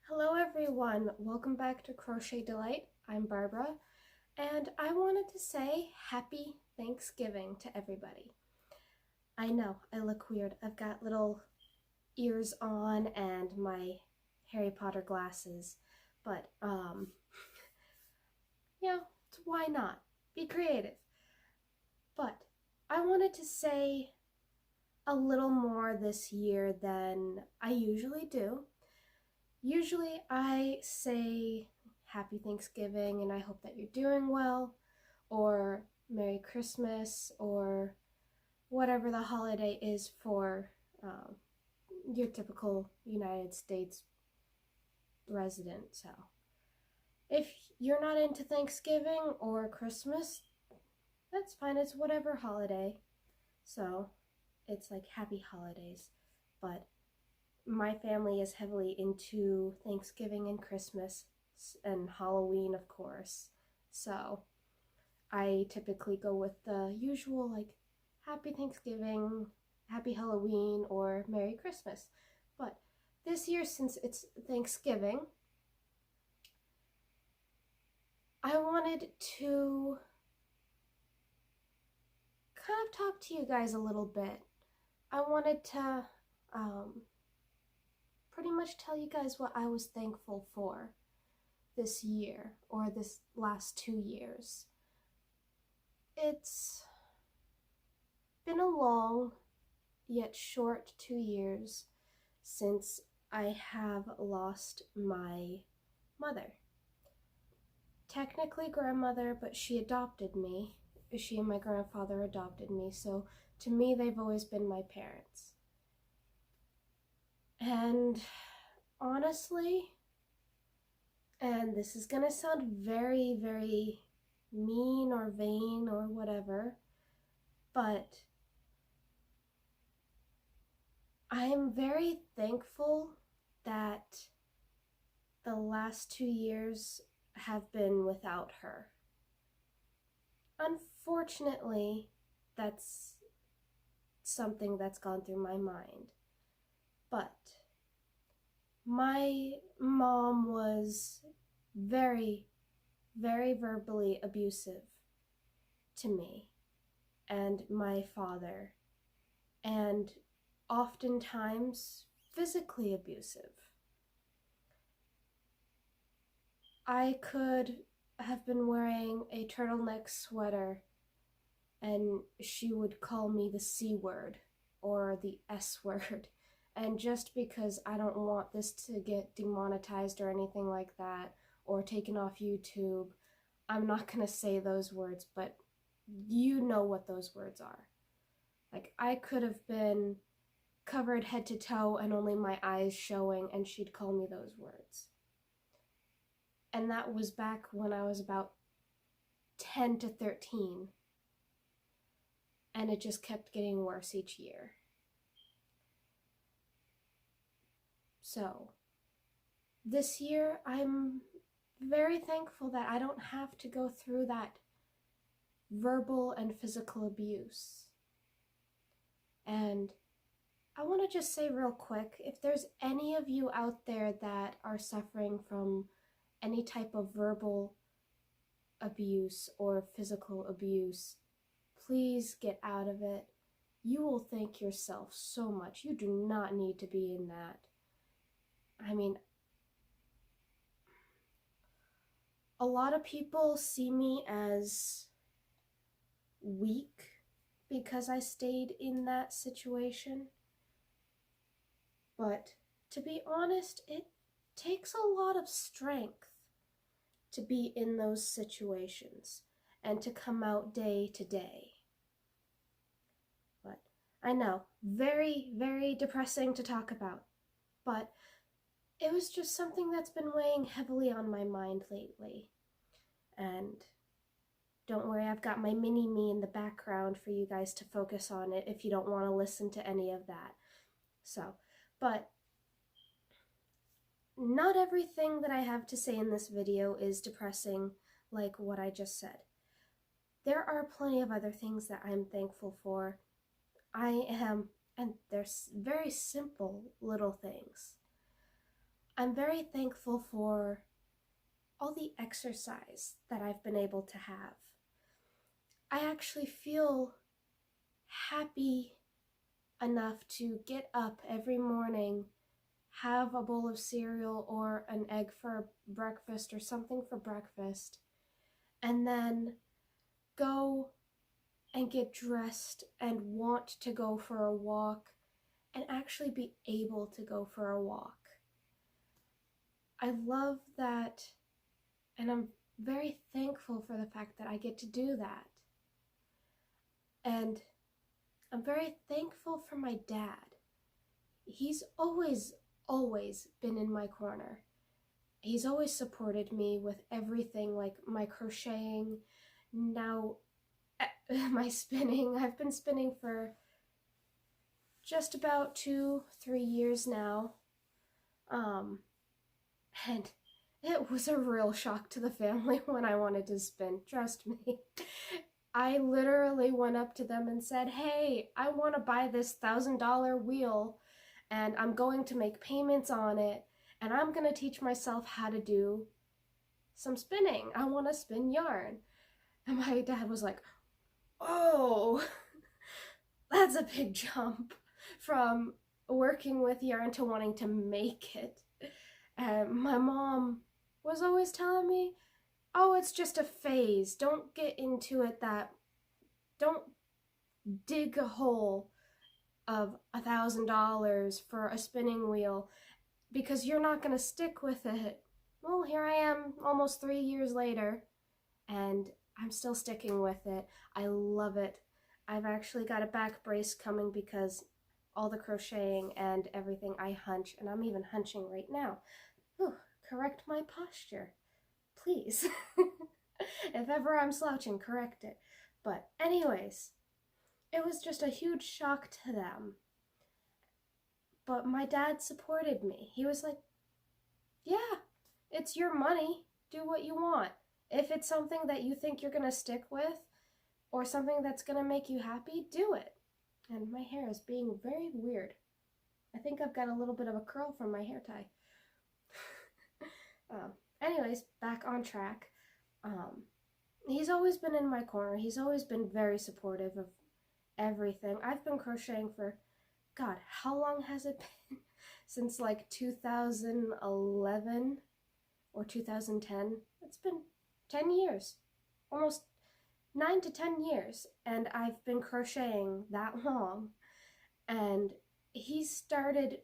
Hello everyone, welcome back to Crochet Delight. I'm Barbara, and I wanted to say Happy Thanksgiving to everybody. I know, I look weird. I've got little ears on and my Harry Potter glasses, but yeah, why not? Be creative. But I wanted to say a little more this year than I usually do. Usually I say Happy Thanksgiving and I hope that you're doing well, or Merry Christmas, or whatever the holiday is for your typical United States resident. So if you're not into Thanksgiving or Christmas, that's fine. It's whatever holiday. So it's like happy holidays. But my family is heavily into Thanksgiving and Christmas and Halloween, of course. So I typically go with the usual, like, Happy Thanksgiving, Happy Halloween, or Merry Christmas. But this year, since it's Thanksgiving, I wanted to kind of talk to you guys a little bit. I wanted to pretty much tell you guys what I was thankful for this year, or this last 2 years. It's been a long yet short 2 years since I have lost my mother. Technically grandmother, but she adopted me. She and my grandfather adopted me, so to me they've always been my parents. And honestly, and this is gonna sound very, very mean or vain or whatever, but I am very thankful that the last 2 years have been without her. Unfortunately, that's something that's gone through my mind. But my mom was very, very verbally abusive to me and my father, and oftentimes physically abusive. I could have been wearing a turtleneck sweater and she would call me the C word or the S word. And just because I don't want this to get demonetized or anything like that, or taken off YouTube, I'm not gonna say those words, but you know what those words are. Like, I could have been covered head to toe and only my eyes showing, and she'd call me those words. And that was back when I was about 10 to 13. And it just kept getting worse each year. So, this year I'm very thankful that I don't have to go through that verbal and physical abuse. And I want to just say real quick, if there's any of you out there that are suffering from any type of verbal abuse or physical abuse, please get out of it. You will thank yourself so much. You do not need to be in that. I mean, a lot of people see me as weak because I stayed in that situation. But to be honest, it takes a lot of strength to be in those situations and to come out day to day. But I know, very, very depressing to talk about, but it was just something that's been weighing heavily on my mind lately. And don't worry, I've got my mini-me in the background for you guys to focus on it if you don't want to listen to any of that. So, but not everything that I have to say in this video is depressing like what I just said. There are plenty of other things that I'm thankful for. And they're very simple little things. I'm very thankful for all the exercise that I've been able to have. I actually feel happy enough to get up every morning, have a bowl of cereal or an egg for breakfast or something for breakfast, and then go and get dressed and want to go for a walk and actually be able to go for a walk. I love that, and I'm very thankful for the fact that I get to do that. And I'm very thankful for my dad. He's always been in my corner. He's always supported me with everything, like my crocheting, now my spinning. I've been spinning for just about 2-3 years now. And it was a real shock to the family when I wanted to spin, trust me. I literally went up to them and said, hey, I want to buy this $1,000 wheel and I'm going to make payments on it and I'm going to teach myself how to do some spinning. I want to spin yarn. And my dad was like, oh, that's a big jump from working with yarn to wanting to make it. And my mom was always telling me, oh, it's just a phase. Don't get into it don't dig a hole of $1,000 for a spinning wheel because you're not going to stick with it. Well, here I am almost 3 years later and I'm still sticking with it. I love it. I've actually got a back brace coming because all the crocheting and everything I hunch, and I'm even hunching right now. Ooh, correct my posture, please. If ever I'm slouching, correct it. But anyways, it was just a huge shock to them. But my dad supported me. He was like, yeah, it's your money. Do what you want. If it's something that you think you're going to stick with or something that's going to make you happy, do it. And my hair is being very weird. I think I've got a little bit of a curl from my hair tie. Anyways, back on track. He's always been in my corner. He's always been very supportive of everything. I've been crocheting for, God, how long has it been? Since like 2011 or 2010. It's been 10 years, almost 9 to 10 years, and I've been crocheting that long. And he started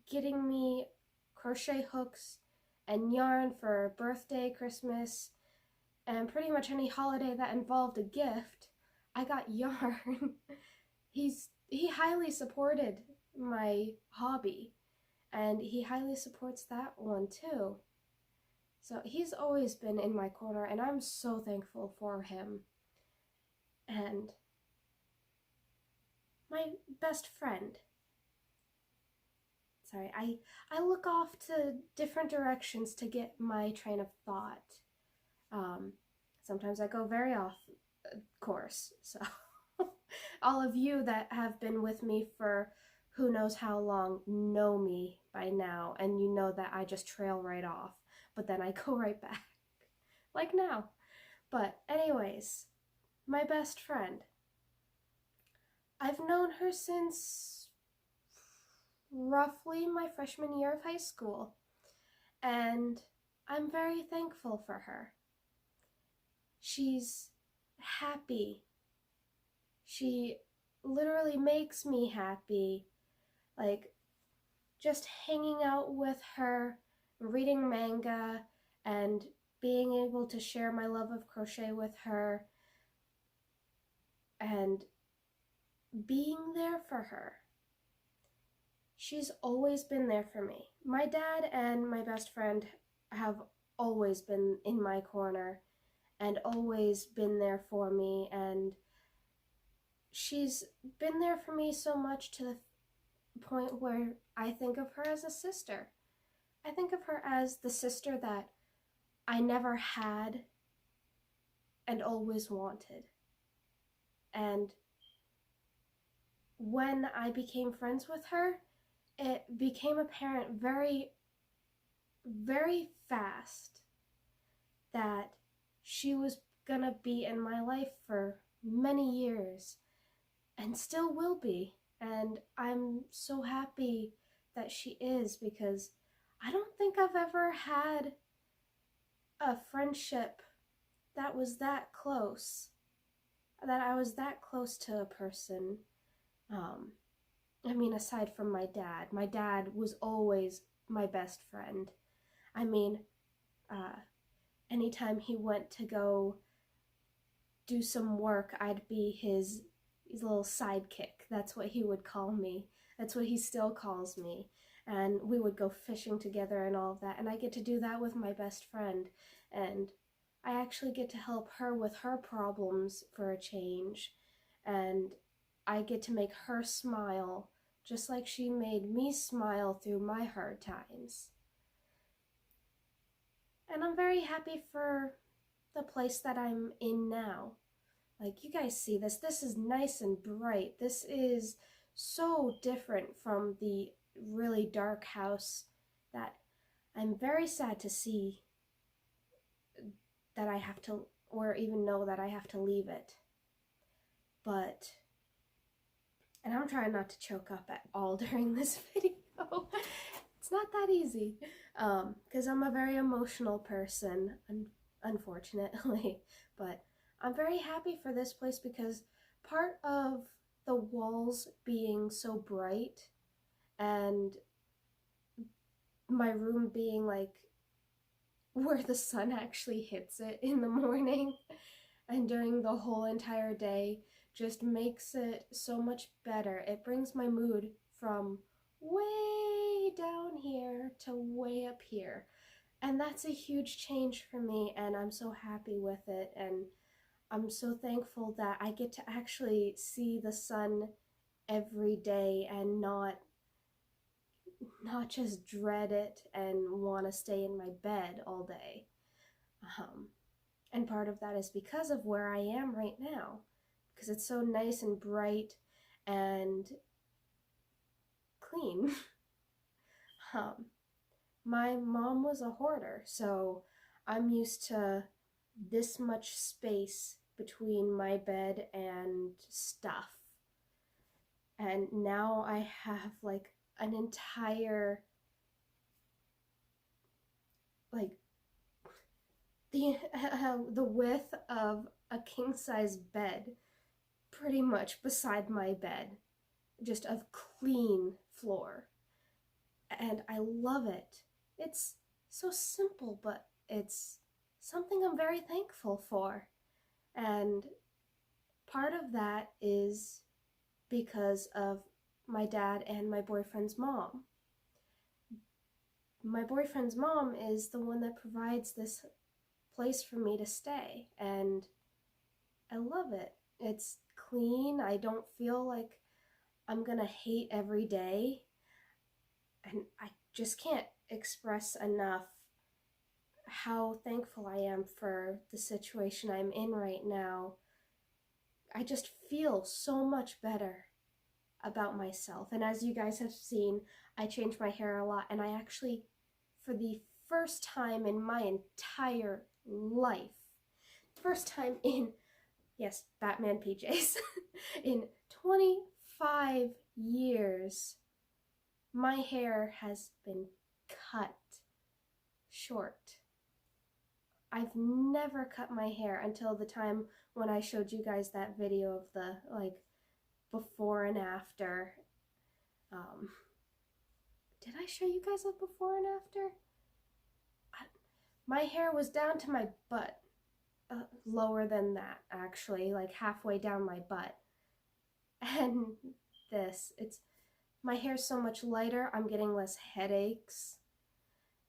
getting me crochet hooks and yarn for birthday, Christmas, and pretty much any holiday that involved a gift. I got yarn. He highly supported my hobby, and he highly supports that one too. So he's always been in my corner, and I'm so thankful for him. And my best friend. Sorry, I look off to different directions to get my train of thought. Sometimes I go very off course, so all of you that have been with me for who knows how long know me by now, and you know that I just trail right off, but then I go right back, like now. But anyways, my best friend. I've known her since roughly my freshman year of high school, and I'm very thankful for her. She's happy. She literally makes me happy. Like, just hanging out with her, reading manga, and being able to share my love of crochet with her, and being there for her. She's always been there for me. My dad and my best friend have always been in my corner and always been there for me, and she's been there for me so much to the point where I think of her as a sister. I think of her as the sister that I never had and always wanted. And when I became friends with her, it became apparent very, very fast that she was gonna be in my life for many years and still will be. And I'm so happy that she is, because I don't think I've ever had a friendship that was that close, that I was that close to a person. I mean, aside from my dad was always my best friend. I mean, uh, anytime he went to go do some work, I'd be his little sidekick. That's what he would call me. That's what he still calls me. And we would go fishing together and all of that. And I get to do that with my best friend. And I actually get to help her with her problems for a change. And I get to make her smile just like she made me smile through my hard times. And I'm very happy for the place that I'm in now. Like, you guys see this. This is nice and bright. This is so different from the really dark house that I'm very sad to see that I have to, or even know that I have to leave it. But, and I'm trying not to choke up at all during this video. It's not that easy, because I'm a very emotional person, unfortunately. But I'm very happy for this place, because part of the walls being so bright and my room being like where the sun actually hits it in the morning and during the whole entire day just makes it so much better. It brings my mood from way down here to way up here. And that's a huge change for me, and I'm so happy with it. And I'm so thankful that I get to actually see the sun every day and not just dread it and want to stay in my bed all day. And part of that is because of where I am right now, because it's so nice and bright and clean. My mom was a hoarder, so I'm used to this much space between my bed and stuff. And now I have like an entire, like, the width of a king-size bed pretty much beside my bed, just of clean floor. And I love it. It's so simple, but it's something I'm very thankful for. And part of that is because of my dad and my boyfriend's mom. My boyfriend's mom is the one that provides this place for me to stay, and I love it. It's clean. I don't feel like I'm gonna hate every day, and I just can't express enough how thankful I am for the situation I'm in right now. I just feel so much better about myself. And as you guys have seen, I change my hair a lot, and I actually, for the first time in my entire life, first time in, yes, Batman PJs, in 25 years, my hair has been cut short. I've never cut my hair until the time when I showed you guys that video of the, like, before and after. Did I show you guys a before and after? My hair was down to my butt. Lower than that, actually, like halfway down my butt. And my hair's so much lighter, I'm getting less headaches.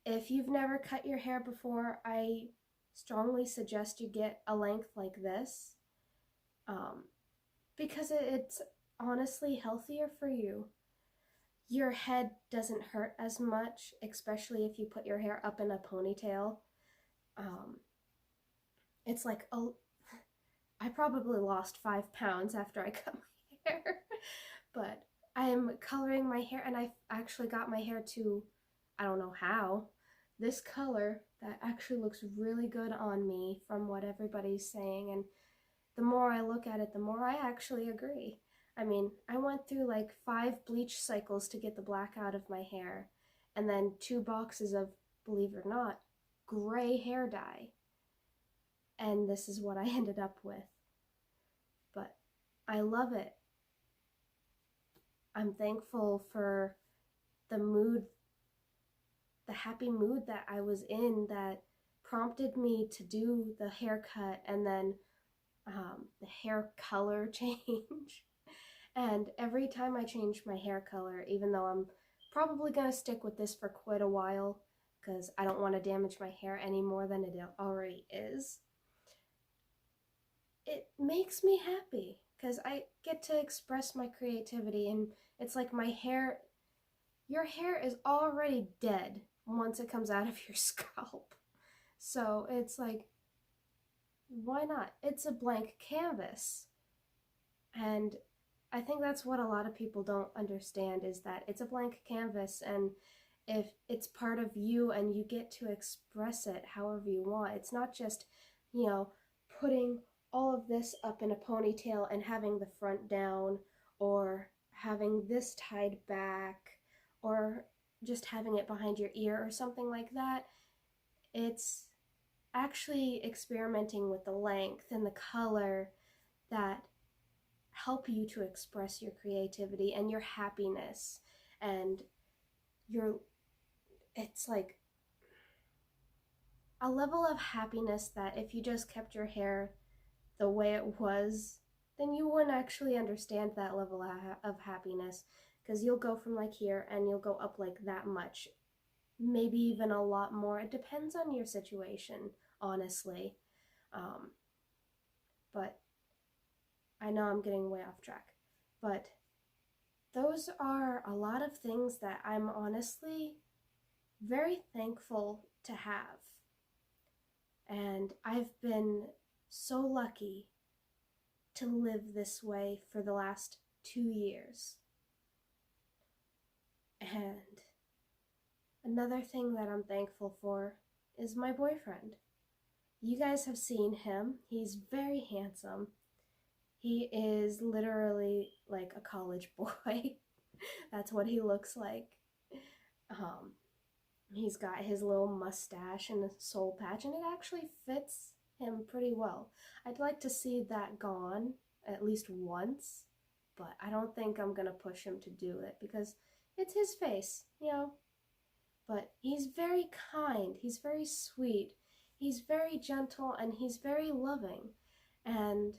If you've never cut your hair before, I strongly suggest you get a length like this, because it's honestly healthier for you. Your head doesn't hurt as much, especially if you put your hair up in a ponytail. It's like, I probably lost 5 pounds after I cut my hair, but I'm coloring my hair, and I actually got my hair to, I don't know how, this color that actually looks really good on me from what everybody's saying. And the more I look at it, the more I actually agree. I mean, I went through like 5 bleach cycles to get the black out of my hair, and then 2 boxes of, believe it or not, gray hair dye. And this is what I ended up with. But I love it. I'm thankful for the mood, the happy mood that I was in that prompted me to do the haircut and then the hair color change. And every time I change my hair color, even though I'm probably going to stick with this for quite a while because I don't want to damage my hair any more than it already is, it makes me happy because I get to express my creativity. And it's like my hair, your hair is already dead once it comes out of your scalp. So it's like, why not? It's a blank canvas. And I think that's what a lot of people don't understand, is that it's a blank canvas, and if it's part of you and you get to express it however you want. It's not just, putting all of this up in a ponytail and having the front down, or having this tied back, or just having it behind your ear or something like that. It's actually experimenting with the length and the color that help you to express your creativity and your happiness. And it's like a level of happiness that if you just kept your hair the way it was, then you wouldn't actually understand that level of happiness, because you'll go from like here and you'll go up like that much, maybe even a lot more. It depends on your situation, honestly. But I know I'm getting way off track. But those are a lot of things that I'm honestly very thankful to have. And I've been so lucky to live this way for the last 2 years. And another thing that I'm thankful for is my boyfriend. You guys have seen him. He's very handsome. He is literally like a college boy. That's what he looks like. He's got his little mustache and a soul patch, and it actually fits him pretty well. I'd like to see that gone at least once, but I don't think I'm gonna push him to do it because it's his face, But he's very kind, he's very sweet, he's very gentle, and he's very loving. And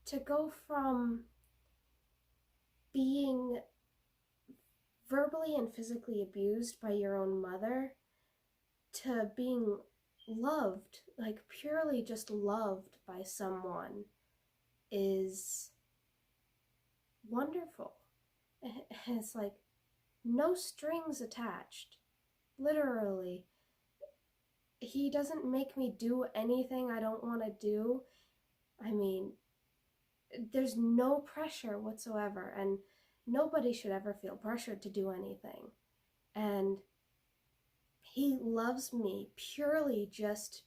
to go from being verbally and physically abused by your own mother to being loved, like purely just loved by someone, is wonderful. It's like no strings attached. Literally. He doesn't make me do anything I don't want to do. I mean, there's no pressure whatsoever, and nobody should ever feel pressured to do anything. And he loves me purely just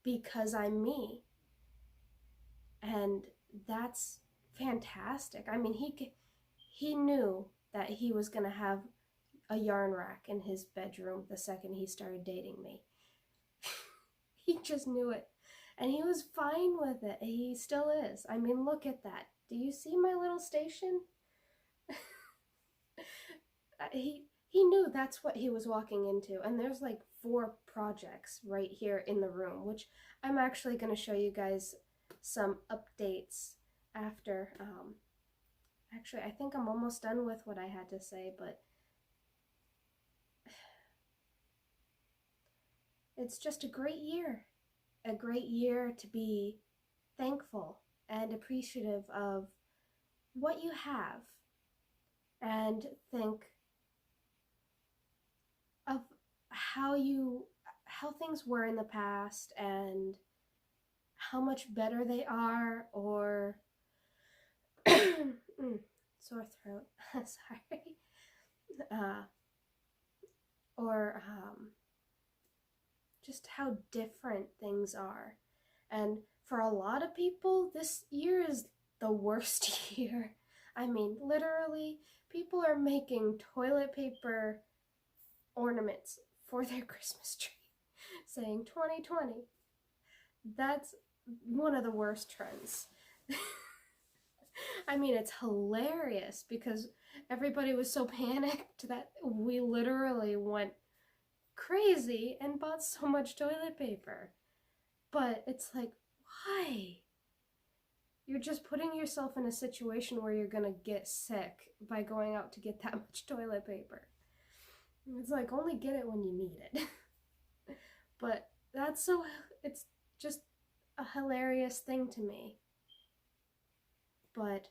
because I'm me. And that's fantastic. I mean, he knew that he was going to have a yarn rack in his bedroom the second he started dating me. He just knew it. And he was fine with it. He still is. I mean, look at that. Do you see my little station? He knew that's what he was walking into. And there's like 4 projects right here in the room, which I'm actually going to show you guys some updates after. Actually, I think I'm almost done with what I had to say, but it's just a great year. A great year to be thankful and appreciative of what you have, and think of how things were in the past and how much better they are, or Sore throat. Sorry. Uh, or just how different things are. And for a lot of people, this year is the worst year. I mean, literally, people are making toilet paper ornaments for their Christmas tree saying 2020. That's one of the worst trends. I mean, it's hilarious because everybody was so panicked that we literally went crazy and bought so much toilet paper. But it's like, why? You're just putting yourself in a situation where you're gonna get sick by going out to get that much toilet paper. It's like, only get it when you need it. But it's just a hilarious thing to me. But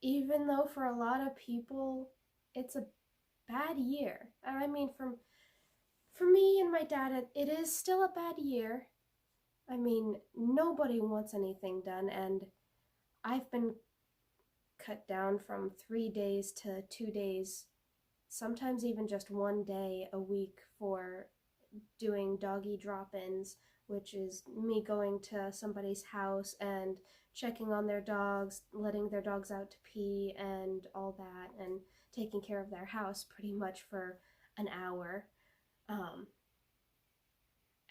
even though for a lot of people, it's a bad year. I mean, for me and my dad, it is still a bad year. I mean, nobody wants anything done, and I've been cut down from 3 days to 2 days, sometimes even just 1 day a week for doing doggy drop-ins, which is me going to somebody's house and checking on their dogs, letting their dogs out to pee and all that, and taking care of their house pretty much for an hour.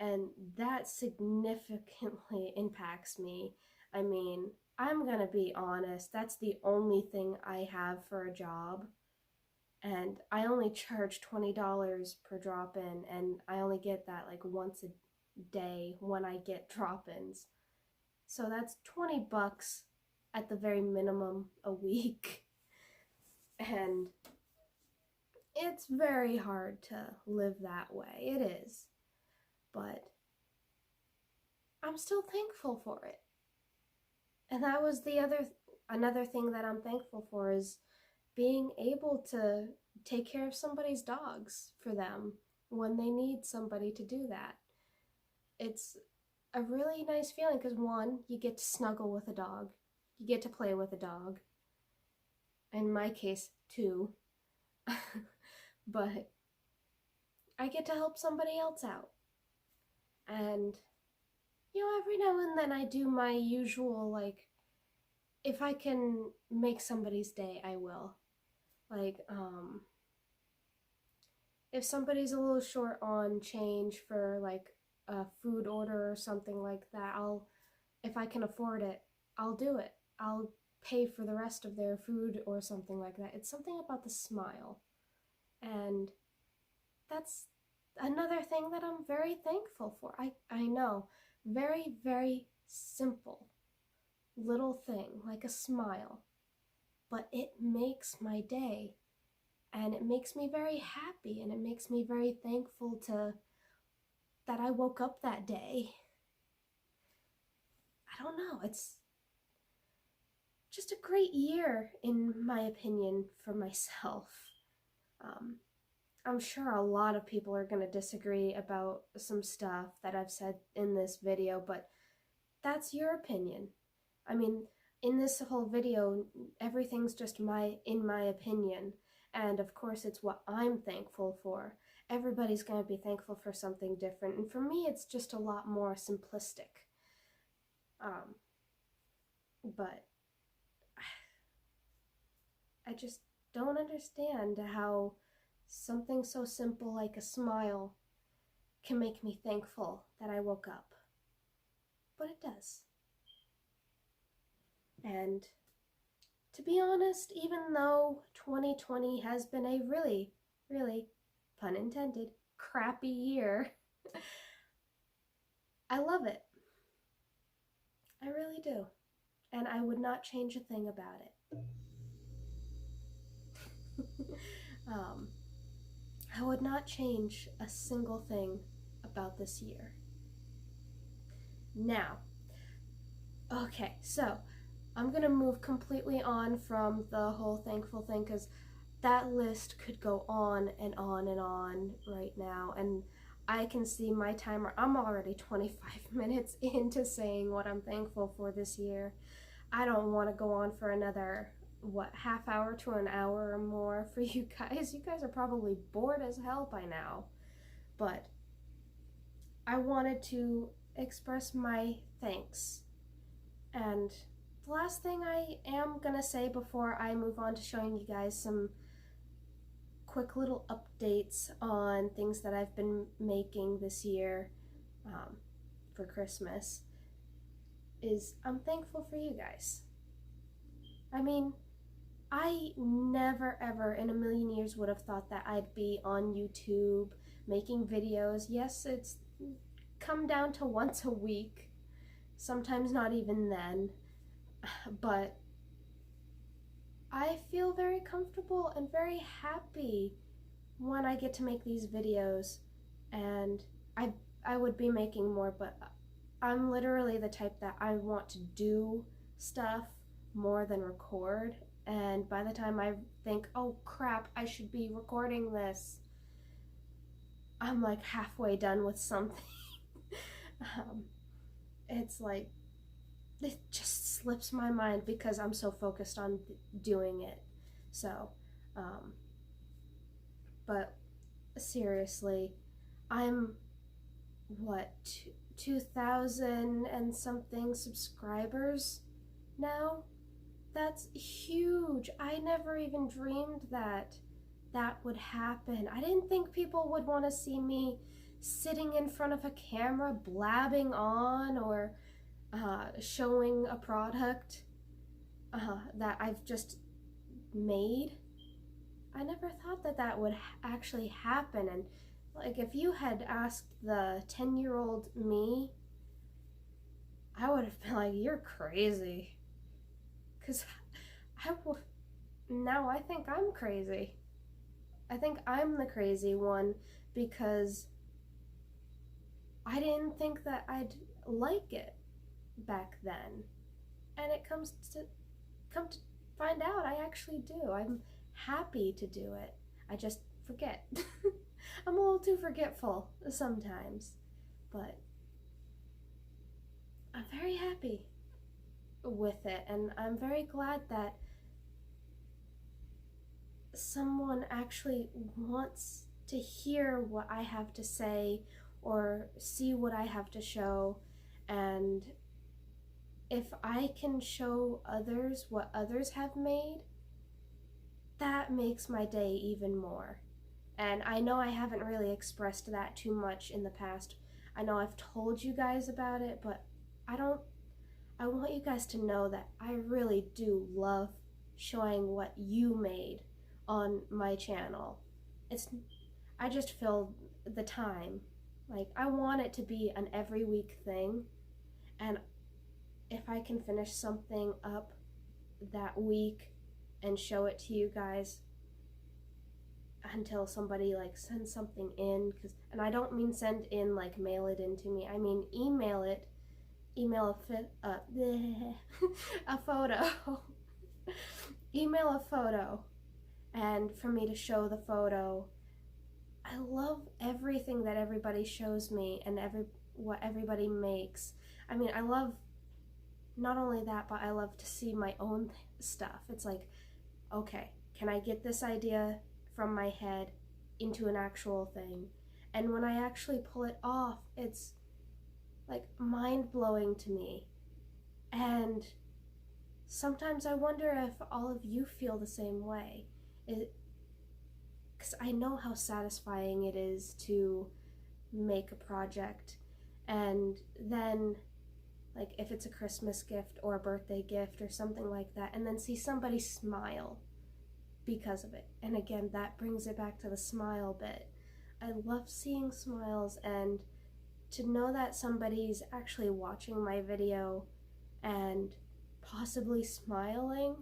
And that significantly impacts me. I mean, I'm gonna be honest, that's the only thing I have for a job. And I only charge $20 per drop-in, and I only get that like once a day when I get drop-ins. So that's 20 bucks at the very minimum a week. And it's very hard to live that way. It is. But I'm still thankful for it. And that was another thing that I'm thankful for, is being able to take care of somebody's dogs for them when they need somebody to do that. It's a really nice feeling because, one, you get to snuggle with a dog, you get to play with a dog. In my case, 2. But I get to help somebody else out. And, every now and then I do my usual, like, if I can make somebody's day, I will. Like, if somebody's a little short on change for, like, a food order or something like that, if I can afford it, I'll do it. I'll pay for the rest of their food or something like that. It's something about the smile. And that's another thing that I'm very thankful for. I know, very, very simple little thing, like a smile, but it makes my day, and it makes me very happy, and it makes me very thankful that I woke up that day. I don't know, it's just a great year, in my opinion, for myself. I'm sure a lot of people are going to disagree about some stuff that I've said in this video, but that's your opinion. I mean, in this whole video, everything's just in my opinion, and of course it's what I'm thankful for. Everybody's going to be thankful for something different, and for me it's just a lot more simplistic. But I just don't understand how something so simple like a smile can make me thankful that I woke up. But it does. And to be honest, even though 2020 has been a really, really, pun intended, crappy year, I love it. I really do. And I would not change a thing about it. I would not change a single thing about this year. Now, okay, so I'm gonna move completely on from the whole thankful thing, because that list could go on and on and on right now, and I can see my timer. I'm already 25 minutes into saying what I'm thankful for this year. I don't want to go on for another what, half hour to an hour or more for you guys. You guys are probably bored as hell by now. But I wanted to express my thanks. And the last thing I am gonna say before I move on to showing you guys some quick little updates on things that I've been making this year for Christmas is I'm thankful for you guys. I mean, I never ever in a million years would have thought that I'd be on YouTube making videos. Yes, it's come down to once a week, sometimes not even then, but I feel very comfortable and very happy when I get to make these videos, and I would be making more, but I'm literally the type that I want to do stuff more than record, and by the time I think, oh crap, I should be recording this, I'm like halfway done with something. It's like, it just slips my mind because I'm so focused on doing it. So, but seriously, I'm, what, 2,000 and something subscribers now? That's huge. I never even dreamed that that would happen. I didn't think people would want to see me sitting in front of a camera blabbing on or showing a product that I've just made. I never thought that that would actually happen. And like, if you had asked the 10-year-old me, I would have been like, you're crazy. Because now I think I'm crazy. I think I'm the crazy one because I didn't think that I'd like it back then. And it come to find out I actually do. I'm happy to do it. I just forget. I'm a little too forgetful sometimes, but I'm very happy with it, and I'm very glad that someone actually wants to hear what I have to say or see what I have to show. And if I can show others what others have made, that makes my day even more. And I know I haven't really expressed that too much in the past. I know I've told you guys about it, but I want you guys to know that I really do love showing what you made on my channel. I just feel the time. Like, I want it to be an every week thing, and if I can finish something up that week and show it to you guys until somebody like sends something in, and I don't mean send in like mail it in to me, I mean email it, email a photo email a photo, and for me to show the photo. I love everything that everybody shows me and what everybody makes. I mean, I love not only that, but I love to see my own stuff. It's like, okay, can I get this idea from my head into an actual thing? And when I actually pull it off, it's like mind-blowing to me. And sometimes I wonder if all of you feel the same way. Because I know how satisfying it is to make a project, and then like if it's a Christmas gift or a birthday gift or something like that, and then see somebody smile because of it. And again, that brings it back to the smile bit. I love seeing smiles, and to know that somebody's actually watching my video and possibly smiling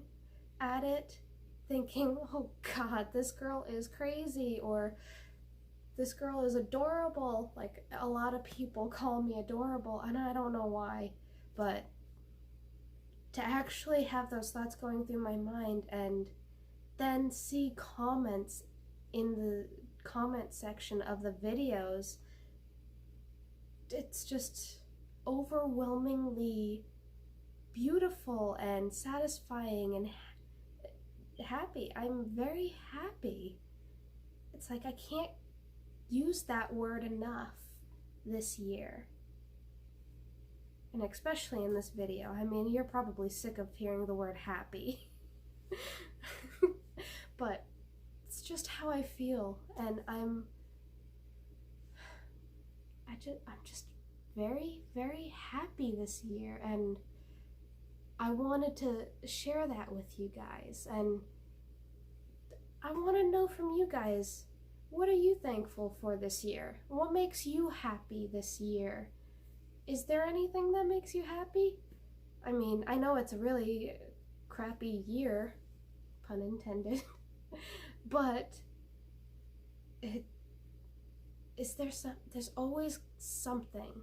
at it, thinking, oh God, this girl is crazy, or this girl is adorable. Like, a lot of people call me adorable, and I don't know why, but to actually have those thoughts going through my mind and then see comments in the comment section of the videos, it's just overwhelmingly beautiful and satisfying, and happy. I'm very happy. It's like I can't use that word enough this year. And especially in this video. I mean, you're probably sick of hearing the word happy. But it's just how I feel, and I'm just very, very happy this year, and I wanted to share that with you guys, and I want to know from you guys, what are you thankful for this year? What makes you happy this year? Is there anything that makes you happy? I mean, I know it's a really crappy year, pun intended, but there's always something.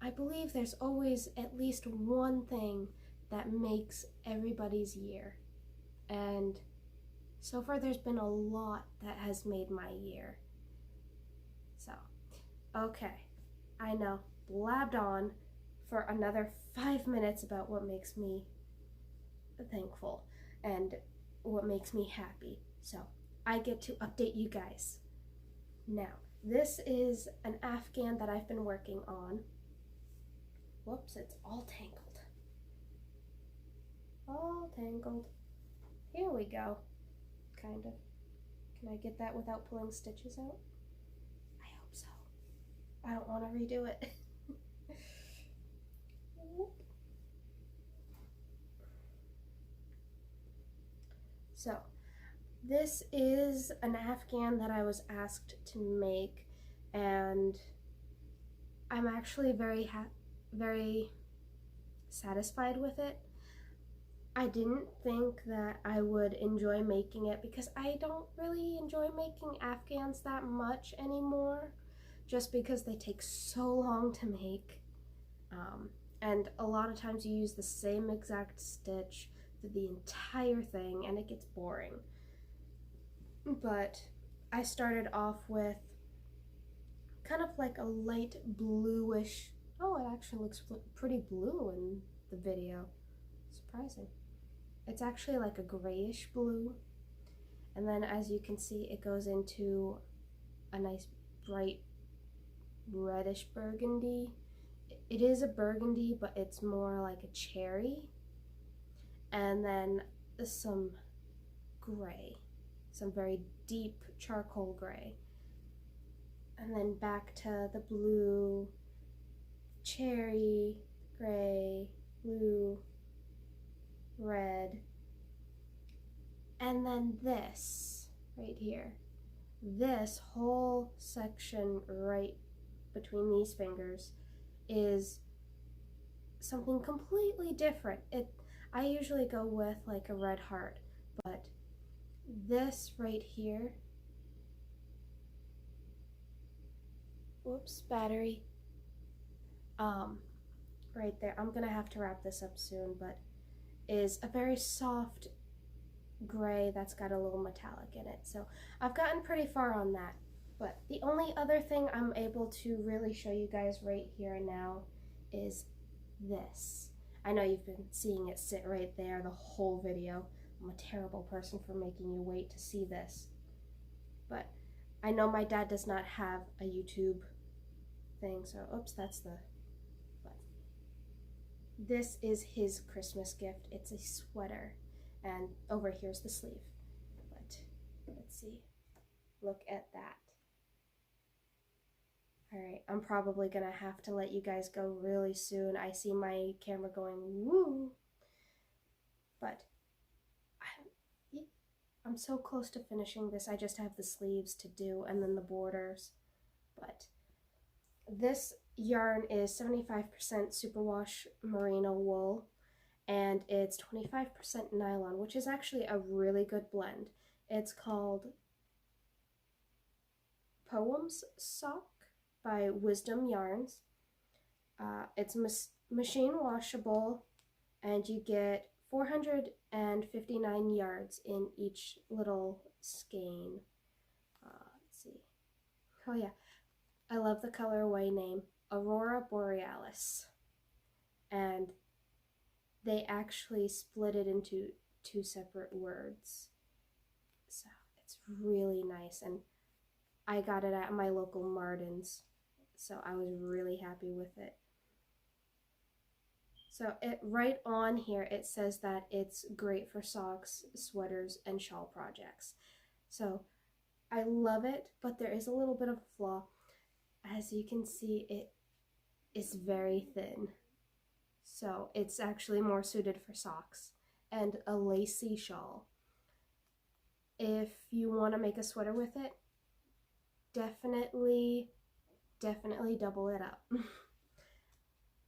I believe there's always at least one thing that makes everybody's year. And so far there's been a lot that has made my year. So, okay, I know, blabbed on for another 5 minutes about what makes me thankful and what makes me happy. So, I get to update you guys. Now, this is an Afghan that I've been working on. Whoops, it's all tangled. All tangled. Here we go. Kind of. Can I get that without pulling stitches out? I hope so. I don't want to redo it. So, this is an Afghan that I was asked to make, and I'm actually very satisfied with it. I didn't think that I would enjoy making it because I don't really enjoy making Afghans that much anymore, just because they take so long to make, and a lot of times you use the same exact stitch through the entire thing and it gets boring. But I started off with kind of like a light bluish, oh, it actually looks pretty blue in the video, surprising. It's actually like a grayish blue, and then as you can see it goes into a nice bright reddish burgundy. It is a burgundy, but it's more like a cherry, and then some gray, some very deep charcoal gray, and then back to the blue, cherry, gray, blue, red, and then this right here. This whole section right between these fingers is something completely different. I usually go with like a red heart, but this right here, whoops, battery, right there, I'm gonna have to wrap this up soon, but is a very soft gray that's got a little metallic in it. So I've gotten pretty far on that, but the only other thing I'm able to really show you guys right here and now is this. I know you've been seeing it sit right there the whole video. I'm a terrible person for making you wait to see this, but I know my dad does not have a YouTube thing, so oops, that's the, but this is his Christmas gift. It's a sweater, and over here's the sleeve, but let's see, look at that. All right, I'm probably gonna have to let you guys go really soon. I see my camera going woo, but I'm so close to finishing this. I just have the sleeves to do and then the borders. But this yarn is 75% superwash merino wool, and it's 25% nylon, which is actually a really good blend. It's called Poems Sock by Wisdom Yarns. It's machine washable, and you get 459 yards in each little skein. Let's see. Oh yeah, I love the colorway name, Aurora Borealis. And they actually split it into two separate words. So it's really nice, and I got it at my local Martin's, so I was really happy with it. So right on here it says that it's great for socks, sweaters, and shawl projects. So I love it, but there is a little bit of a flaw. As you can see, it is very thin. So it's actually more suited for socks and a lacy shawl. If you want to make a sweater with it, definitely double it up.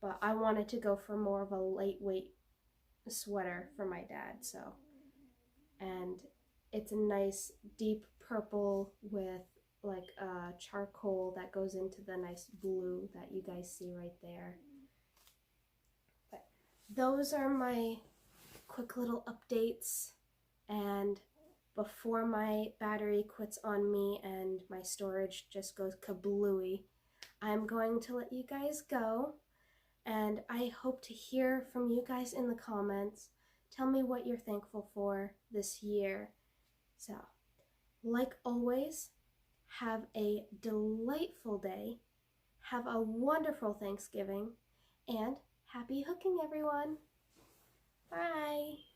But I wanted to go for more of a lightweight sweater for my dad, so. And it's a nice deep purple with like charcoal that goes into the nice blue that you guys see right there. But those are my quick little updates, and before my battery quits on me and my storage just goes kablooey, I'm going to let you guys go, and I hope to hear from you guys in the comments. Tell me what you're thankful for this year. So, like always, have a delightful day, have a wonderful Thanksgiving, and happy hooking, everyone. Bye.